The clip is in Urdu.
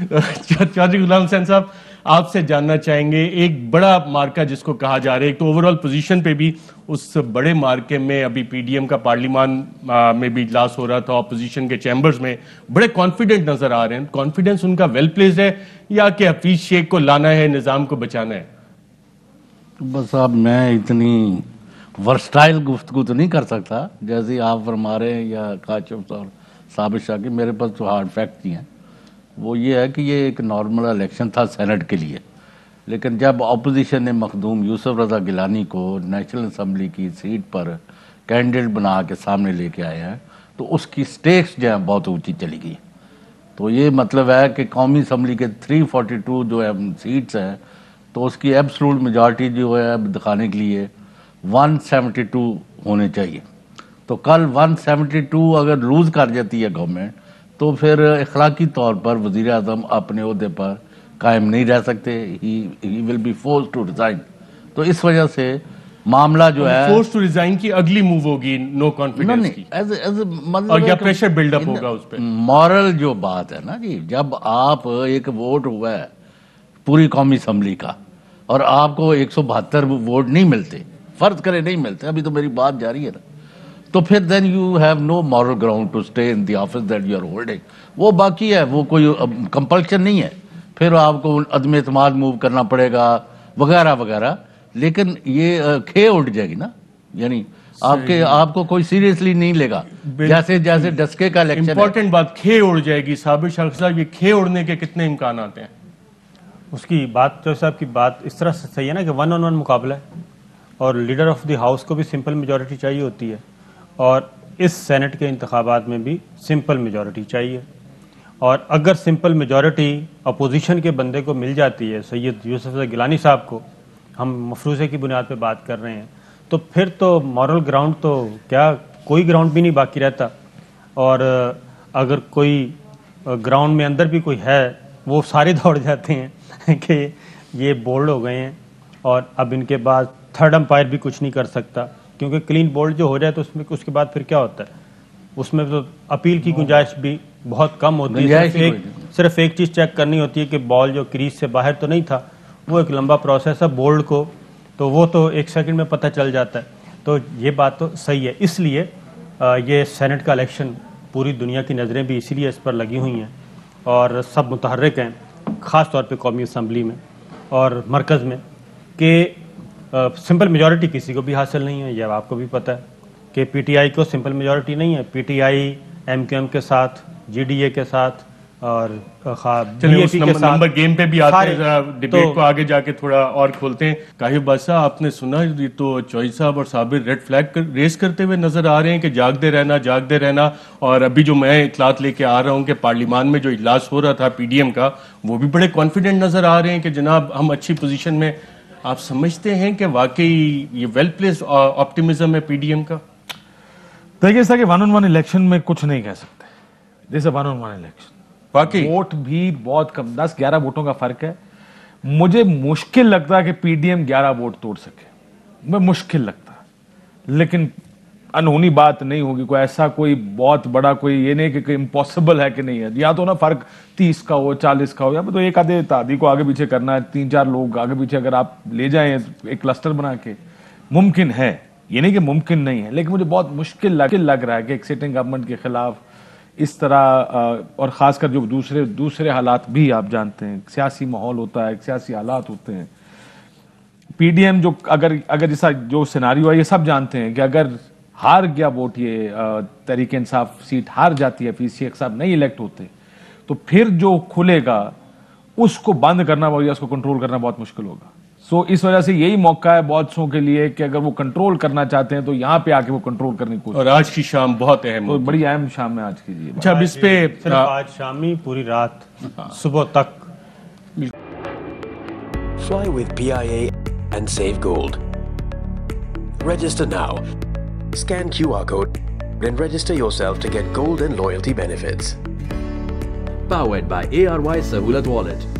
چودھری غلام حسین صاحب آپ سے جاننا چاہیں گے ایک بڑا مارکا جس کو کہا جا رہا ہے، ایک تو اوورال پوزیشن پہ بھی اس بڑے مارکے میں ابھی پی ڈی ایم کا پارلیمان میں بھی اجلاس ہو رہا تھا، اپوزیشن کے چیمبرز میں بڑے کانفیڈنٹ نظر آ رہے ہیں. کانفیڈنس ان کا ویل پلیسڈ ہے یا کہ حفیظ شیخ کو لانا ہے، نظام کو بچانا ہے؟ بس اب میں اتنی ورسٹائل گفتگو تو نہیں کر سکتا جیسے آپ فرما رہے ہیں یا کاشف اور ثابت شاہ کی. میرے پاس تو ہارڈ فیکٹ ہی ہیں. وہ یہ ہے کہ یہ ایک نارمل الیکشن تھا سینٹ کے لیے، لیکن جب اپوزیشن نے مخدوم یوسف رضا گیلانی کو نیشنل اسمبلی کی سیٹ پر کینڈیڈیٹ بنا کے سامنے لے کے آئے ہیں تو اس کی سٹیکس جو ہیں بہت اونچی چلی گئی. تو یہ مطلب ہے کہ قومی اسمبلی کے 342 جو ہے سیٹس ہیں تو اس کی ایبسلوٹ میجارٹی جو ہے دکھانے کے لیے 172 ہونے چاہیے. تو کل 172 اگر لوز کر جاتی ہے گورنمنٹ تو پھر اخلاقی طور پر وزیر اعظم اپنے عہدے پر قائم نہیں رہ سکتے. He will be forced to resign. تو اس وجہ سے معاملہ جو ہے فورس ٹو ریزائن کی اگلی موو ہوگی نو کانفیڈنس کی، اور یا پریشر بلڈ اپ ہوگا اس پہ. مورل جو بات ہے نا جی، جب آپ ایک ووٹ ہوا ہے پوری قومی اسمبلی کا اور آپ کو 172 ووٹ نہیں ملتے، فرض کرے نہیں ملتے، ابھی تو میری بات جاری ہے نا، تو پھر then you have no moral ground to stay in the office that you are holding. وہ باقی ہے، وہ کوئی کمپلشن نہیں ہے. پھر آپ کو عدم اعتماد موو کرنا پڑے گا وغیرہ وغیرہ. لیکن یہ کھے اٹھ جائے گی نا، یعنی آپ کو کوئی سیریسلی نہیں لے گا. جیسے ڈسکے کا الیکشن امپورٹنٹ بات کھے اڑ جائے گی. ثابت شاہ صاحب یہ کھے اڑنے کے کتنے امکانات ہیں؟ اس کی بات جو صاحب کی بات اس طرح سے صحیح ہے نا کہ 1-on-1 مقابلہ ہے اور لیڈر آف دی ہاؤس کو بھی سمپل میجورٹی چاہیے ہوتی ہے، اور اس سینٹ کے انتخابات میں بھی سمپل میجورٹی چاہیے. اور اگر سمپل میجورٹی اپوزیشن کے بندے کو مل جاتی ہے، سید یوسف رضا گیلانی صاحب کو، ہم مفروضے کی بنیاد پہ بات کر رہے ہیں، تو پھر تو مورل گراؤنڈ تو کیا کوئی گراؤنڈ بھی نہیں باقی رہتا. اور اگر کوئی گراؤنڈ میں اندر بھی کوئی ہے وہ سارے دوڑ جاتے ہیں کہ یہ بولڈ ہو گئے ہیں اور اب ان کے بعد تھرڈ امپائر بھی کچھ نہیں کر سکتا، کیونکہ کلین بولڈ جو ہو جائے تو اس کے بعد پھر کیا ہوتا ہے، اس میں تو اپیل کی گنجائش بھی بہت کم ہوتی ہے. صرف ایک چیز چیک کرنی ہوتی ہے کہ بال جو کریز سے باہر تو نہیں تھا. وہ ایک لمبا پروسیس ہے بولڈ کو، تو وہ تو ایک سیکنڈ میں پتہ چل جاتا ہے. تو یہ بات تو صحیح ہے. اس لیے یہ سینٹ کا الیکشن پوری دنیا کی نظریں بھی اسی لیے اس پر لگی ہوئی ہیں اور سب متحرک ہیں، خاص طور پہ قومی اسمبلی میں اور مرکز میں، کہ سمپل میجورٹی کسی کو بھی حاصل نہیں ہے. یہ آپ کو بھی پتہ ہے کہ پی ٹی آئی کو سمپل میجورٹی نہیں ہے. P T I M Q M کے ساتھ، جی ڈی اے کے ساتھ اور نمبر گیم پہ بھی آتے ہیں. ذرا ڈیبیٹ کو آگے جا کے تھوڑا اور کھولتے ہیں. کاشف بادشاہ، آپ نے سنا یہ تو چوئی صاحب اور صابر ریڈ فلیگ ریز کرتے ہوئے نظر آ رہے ہیں کہ جاگتے رہنا. اور ابھی جو میں اطلاعات لے کے آ رہا ہوں کہ پارلیمان میں جو اجلاس ہو رہا تھا پی ڈی ایم کا، وہ بھی بڑے کانفیڈنٹ نظر آ رہے ہیں کہ جناب ہم اچھی پوزیشن میں. آپ سمجھتے ہیں کہ واقعی یہ ویل پلیس آپٹیمزم ہے پی ڈی ایم کا؟ دیکھیے سر کہ 1-on-1 الیکشن میں کچھ نہیں کہہ سکتے. جیسے 1-on-1 الیکشن واقعی ووٹ بھی بہت کم، 10-11 ووٹوں کا فرق ہے. مجھے مشکل لگتا ہے کہ پی ڈی ایم 11 ووٹ توڑ سکے، میں مشکل لگتا ہے، لیکن انہونی بات نہیں ہوگی. کوئی ایسا کوئی بہت بڑا کوئی یہ نہیں کہ امپاسبل ہے کہ نہیں ہے. یا تو نا فرق 30 کا ہو، 40 کا ہو، یا تو ایک آدھے تعدی کو آگے پیچھے کرنا ہے، 3-4 لوگ آگے پیچھے اگر آپ لے جائیں ایک کلسٹر بنا کے، ممکن ہے. یہ نہیں کہ ممکن نہیں ہے، لیکن مجھے بہت مشکل لگ رہا ہے کہ ایک سٹنگ گورنمنٹ کے خلاف اس طرح، اور خاص کر جو دوسرے حالات بھی آپ جانتے ہیں، سیاسی ماحول ہوتا ہے، سیاسی حالات ہوتے ہیں. پی ڈی ایم جو اگر جیسا جو سیناریو ہے، یہ سب جانتے ہیں کہ اگر ہار گیا ووٹ، یہ تحریک انصاف سیٹ ہار جاتی ہے، حفیظ شیخ صاحب نہیں الیکٹ ہوتے، تو پھر جو کھلے گا اس کو بند کرنا یا اس کو کنٹرول کرنا بہت مشکل ہوگا. سو اس وجہ سے یہی موقع ہے بہت سو کے لیے کہ اگر وہ کنٹرول کرنا چاہتے ہیں تو یہاں پہ آ کے وہ کنٹرول کرنے کی کوشش. اور آج کی شام بہت اہم ہے، بڑی اہم شام ہے آج کی. جی اچھا، اب اس پہ صرف آج شامی پوری رات صبح تک. Fly with PIA and save gold. Register now. Scan QR code and register yourself to get gold and loyalty benefits. Powered by ARY Sahulat Wallet.